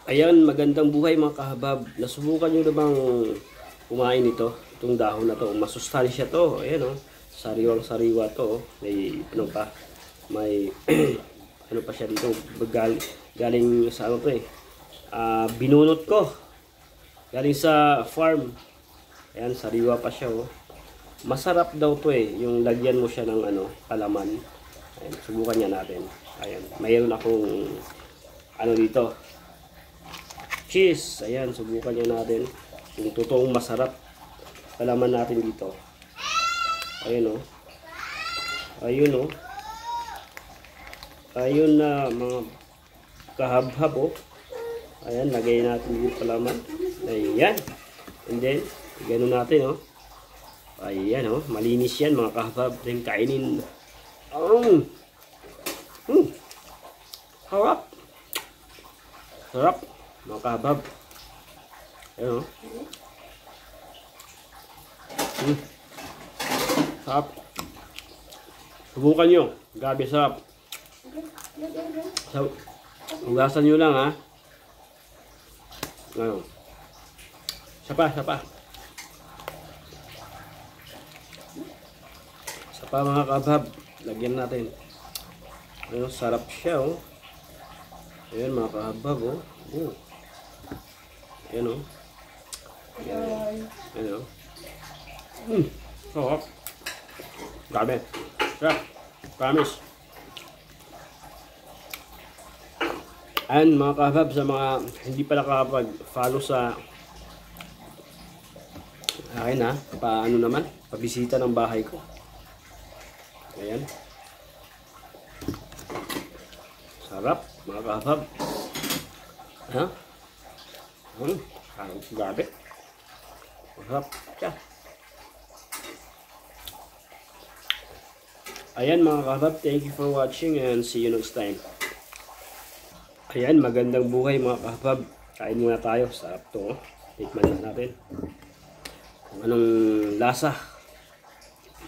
Ayan, magandang buhay mga kahabab. Nasubukan nyo na bang kumain ito? Itong dahon na to. Masustansya to. Ayan o. Sariwang sariwa to. May ano pa. May ano pa siya dito. Galing sa ano to eh. Binunot ko. Galing sa farm. Ayan, sariwa pa siya oh. Masarap daw to eh. Yung lagyan mo siya ng ano, palaman. Ayan, subukan niya natin. Ayan, mayroon akong ano dito. Cheese. Ayan, subukan niya natin. Yung totoong masarap. Palaman natin dito. Ayun o. Ayun o. Ayun na mga kahabhab o. Ayan, lagay natin dito palaman. Ayan. And then, gano'n natin o. Ayan o. Malinis yan mga kahabhab. Then kainin. Harap. Sarap. Mga kahabab. Ayan o. Sarap. Subukan nyo. Grabe sarap. So, hugasan nyo lang ha. Ayan. Sapa. Sapa mga kahabab. Lagyan natin. Ayan, sarap siya o. Ayan mga kahabab o. Ayan o. Ayan o. Sarap. Grabe. Sarap. Promise. Ayan mga kahabab, sa mga hindi pa nakakapag-follow sa akin ha. Paano naman? Pabisita ng bahay ko. Ayan. Sarap mga kahabab. Ha? Grabe. Masarap siya. Ayan mga kahabab, thank you for watching and see you next time. Ayan, magandang buhay mga kahabab. Kain muna tayo. Sarap to. Tikman na natin. Kung anong lasa.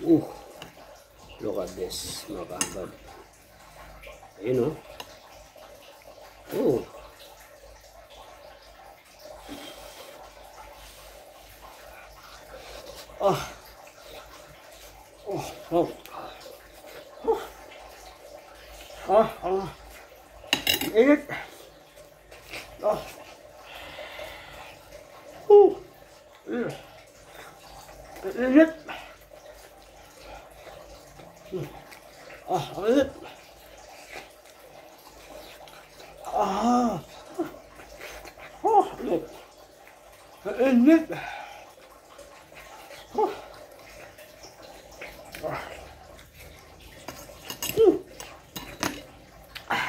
Look at this mga kahabab. Ayun o. Init. Init. Init. Init.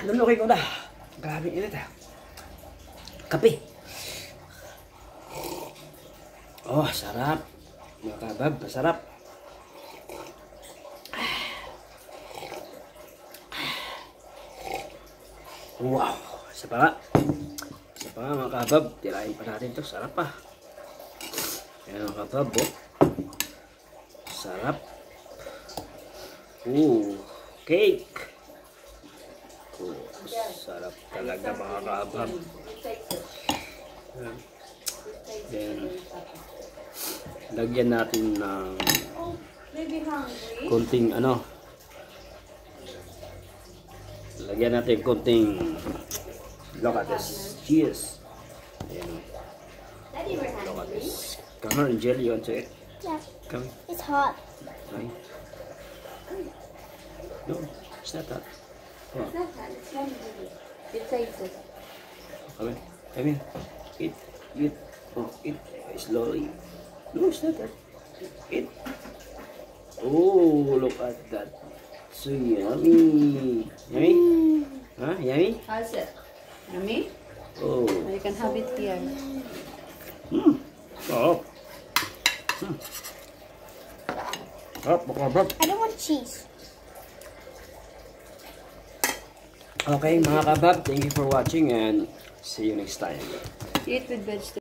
Lulukin ko na. Grabe init ha. Kape. Sarap. Mga kahabab, masarap. Wow. Isa pa nga mga kahabab. Tirahin pa natin to. Sarap pa. Ayan mga kahabab oh. Sarap. Cake. Sarap talaga mga kahabab. Then, lagyan natin ng konting ano. Lagyan natin konting look at this cheese. Ayan. Look at this. Come on, jelly onto it. Yeah. Come. It's hot. Right. No, it's not that. It's not hot, it's not jelly. It tastes it. Come here. Eat. Eat slowly. No, it's not that. Eat. Look at that. So yummy. Yummy? Huh? Yummy? How's it? Yummy? You can have it here. Sarap. Sarap, makabab. I don't want cheese. Okay, mga kabab, thank you for watching and see you next time. Eat with vegetables.